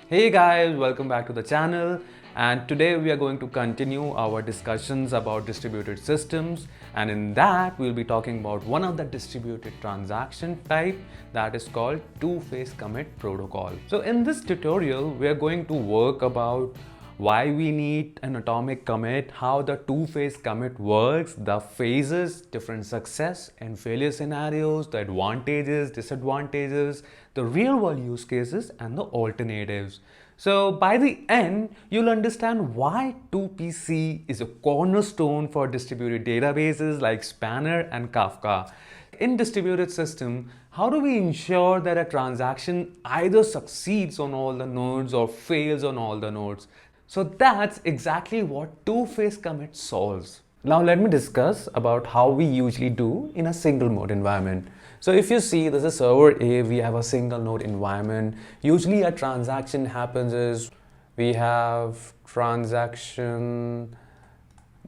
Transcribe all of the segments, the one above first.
Hey guys, welcome back to the channel, and today we are going to continue our discussions about distributed systems, and in that we'll be talking about one of the distributed transaction type that is called two-phase commit protocol. So in this tutorial we are going to work about why we need an atomic commit, how the two-phase commit works, the phases, different success and failure scenarios, the advantages, disadvantages, the real-world use cases and the alternatives. So by the end, you'll understand why 2PC is a cornerstone for distributed databases like Spanner and Kafka. In distributed system, how do we ensure that a transaction either succeeds on all the nodes or fails on all the nodes? So that's exactly what two-phase commit solves. Now let me discuss about how we usually do in a single mode environment. So if you see this is server A, we have a single node environment. Usually a transaction happens is we have transaction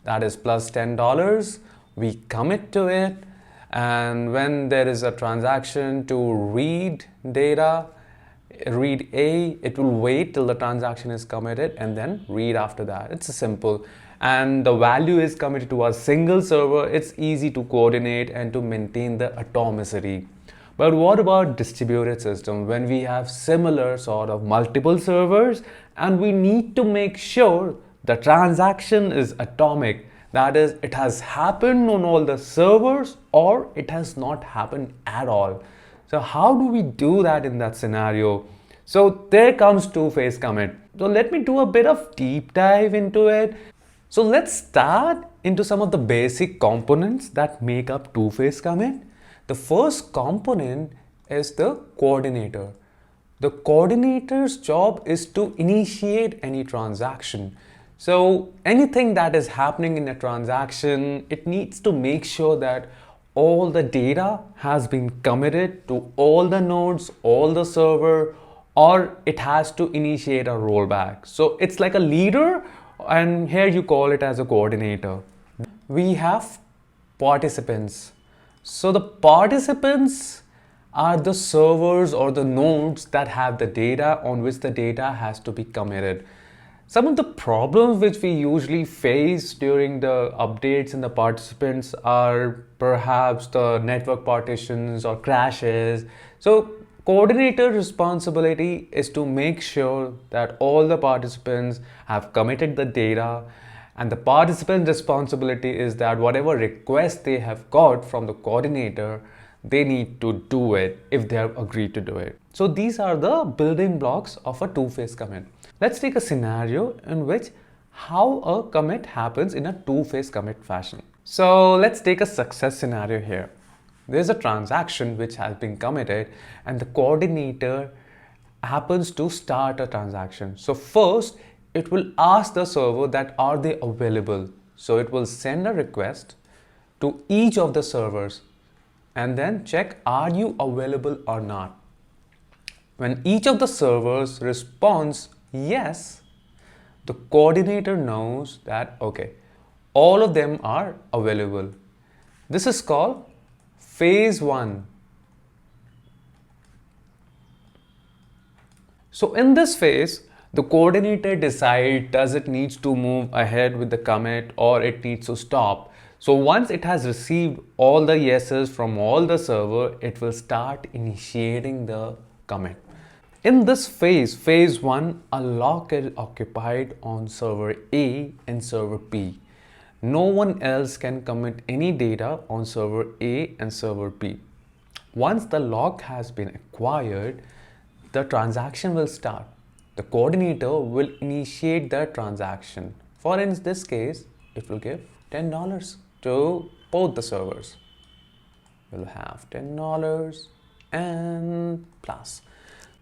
that is plus $10. We commit to it, and when there is a transaction to read data, read A, it will wait till the transaction is committed and then read after that. It's simple, and the value is committed to a single server. It's easy to coordinate and to maintain the atomicity. But what about distributed system when we have similar sort of multiple servers and we need to make sure the transaction is atomic? That is, it has happened on all the servers or it has not happened at all. So how do we do that in that scenario? So there comes two-phase commit. So let me do a bit of deep dive into it. So let's start into some of the basic components that make up two-phase commit. The first component is the coordinator. The coordinator's job is to initiate any transaction. So anything that is happening in a transaction, it needs to make sure that all the data has been committed to all the nodes, all the server, or it has to initiate a rollback. So it's like a leader, and here you call it as a coordinator. We have participants. So the participants are the servers or the nodes that have the data on which the data has to be committed. Some of the problems which we usually face during the updates in the participants are perhaps the network partitions or crashes. So coordinator responsibility is to make sure that all the participants have committed the data, and the participant responsibility is that whatever request they have got from the coordinator, they need to do it if they have agreed to do it. So these are the building blocks of a two-phase commit. Let's take a scenario in which how a commit happens in a two-phase commit fashion. So let's take a success scenario here. There's a transaction which has been committed and the coordinator happens to start a transaction. So first it will ask the server that are they available. So it will send a request to each of the servers and then check are you available or not. When each of the servers responds yes, the coordinator knows that okay, all of them are available. This is called phase 1. So in this phase, the coordinator decides does it needs to move ahead with the commit or it needs to stop. So once it has received all the yeses from all the server, it will start initiating the commit. In this phase, phase 1, a lock is occupied on server A and server B. No one else can commit any data on server A and server B. Once the lock has been acquired, the transaction will start. The coordinator will initiate the transaction. For in this case, it will give $10 to both the servers. We'll have $10 and plus.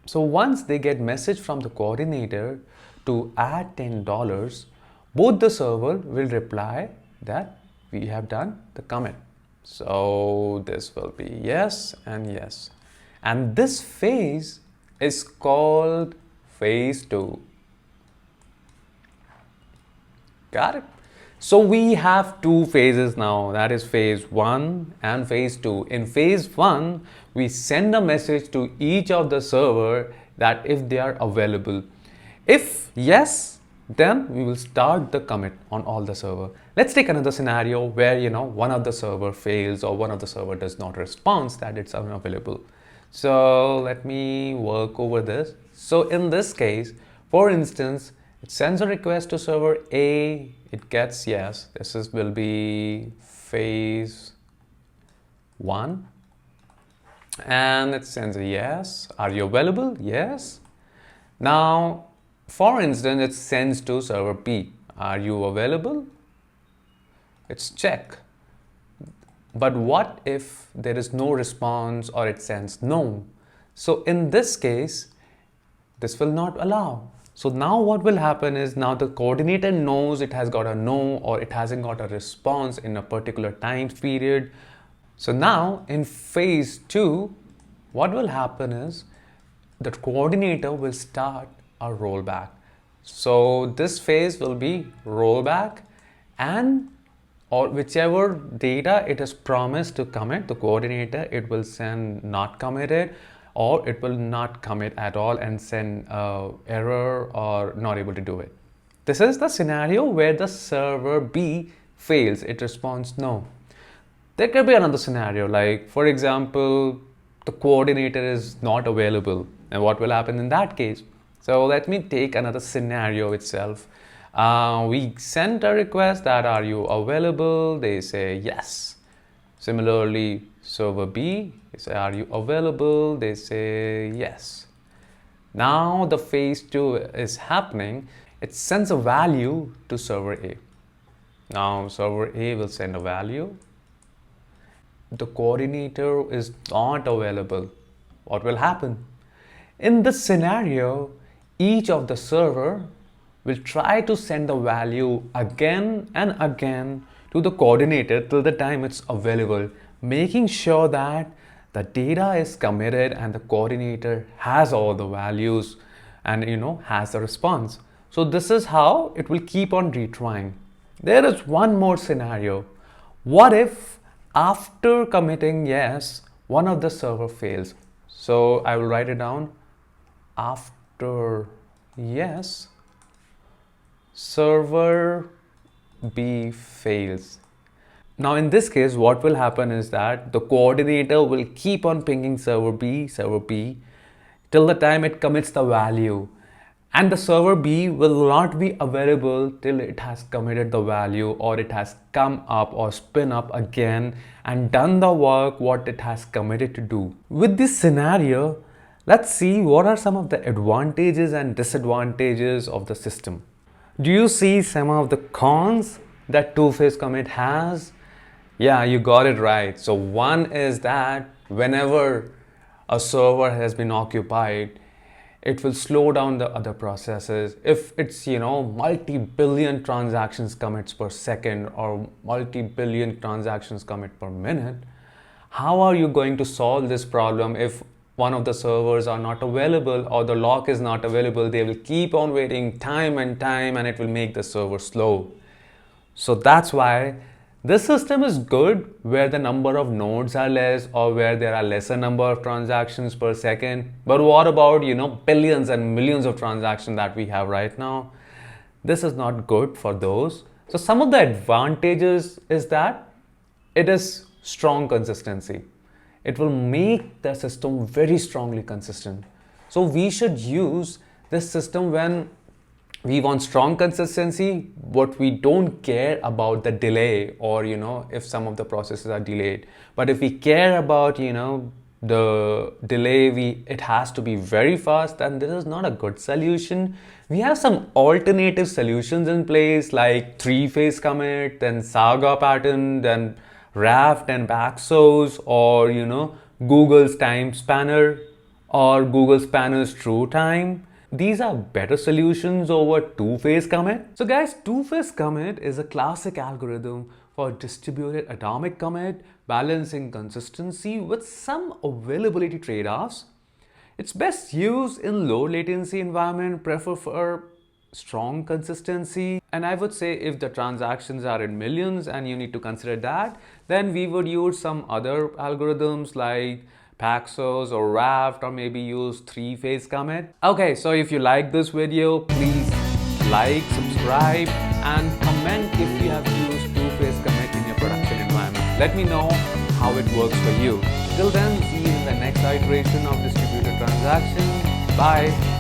So once they get message from the coordinator to add $10, both the server will reply that we have done the commit. So this will be yes and yes. And this phase is called phase 2. Got it? So we have two phases now, that is phase 1 and phase 2. In phase 1, we send a message to each of the server that if they are available. If yes, then we will start the commit on all the server. Let's take another scenario where, one of the server fails or one of the server does not respond, that it's unavailable. So let me work over this. So in this case, for instance, it sends a request to server A, it gets yes. Will be phase 1. And it sends a yes. Are you available? Yes. Now, for instance, it sends to server B. Are you available? It's check. But what if there is no response or it sends no? So in this case, this will not allow. So now what will happen is now the coordinator knows it has got a no or it hasn't got a response in a particular time period. So now in phase 2, what will happen is the coordinator will start a rollback. So this phase will be rollback, and or whichever data it is promised to commit, the coordinator, it will send not committed, or it will not commit at all and send error or not able to do it. This is the scenario where the server B fails, it responds no. There could be another scenario, like for example, the coordinator is not available, and what will happen in that case? So let me take another scenario itself. We sent a request that are you available? They say yes. Similarly, server B, they say are you available? They say yes. Now the phase 2 is happening. It sends a value to server A. Now server A will send a value. The coordinator is not available. What will happen? In this scenario, each of the server will try to send the value again and again to the coordinator till the time it's available, making sure that the data is committed and the coordinator has all the values and has a response. So this is how it will keep on retrying. There is one more scenario. What if after committing yes, one of the server fails? So I will write it down. After yes, server B fails. Now in this case, what will happen is that the coordinator will keep on pinging server B till the time it commits the value, and the server B will not be available till it has committed the value or it has come up or spin up again and done the work what it has committed to do. With this scenario, let's see what are some of the advantages and disadvantages of the system. Do you see some of the cons that two-phase commit has? Yeah, you got it right. So one is that whenever a server has been occupied, it will slow down the other processes. If it's, multi-billion transactions commits per second or multi-billion transactions commit per minute, how are you going to solve this problem if one of the servers are not available or the lock is not available? They will keep on waiting time and time, and it will make the server slow. So that's why this system is good where the number of nodes are less or where there are lesser number of transactions per second. But what about, billions and millions of transactions that we have right now? This is not good for those. So some of the advantages is that it is strong consistency. It will make the system very strongly consistent. So we should use this system when we want strong consistency, but we don't care about the delay or, if some of the processes are delayed. But if we care about, the delay, it has to be very fast, and this is not a good solution. We have some alternative solutions in place like 3-phase commit, then Saga pattern, then Raft and Paxos, or, Google's time spanner or Google Spanner's TrueTime. These are better solutions over two-phase commit. So guys, two-phase commit is a classic algorithm for distributed atomic commit, balancing consistency with some availability trade-offs. It's best used in low latency environment, prefer for strong consistency. And I would say if the transactions are in millions and you need to consider that, then we would use some other algorithms like Paxos or Raft, or maybe use 3-phase commit. Okay, so if you like this video, please like, subscribe, and comment if you have used 2-phase commit in your production environment. Let me know how it works for you. Till then, see you in the next iteration of distributed transactions. Bye.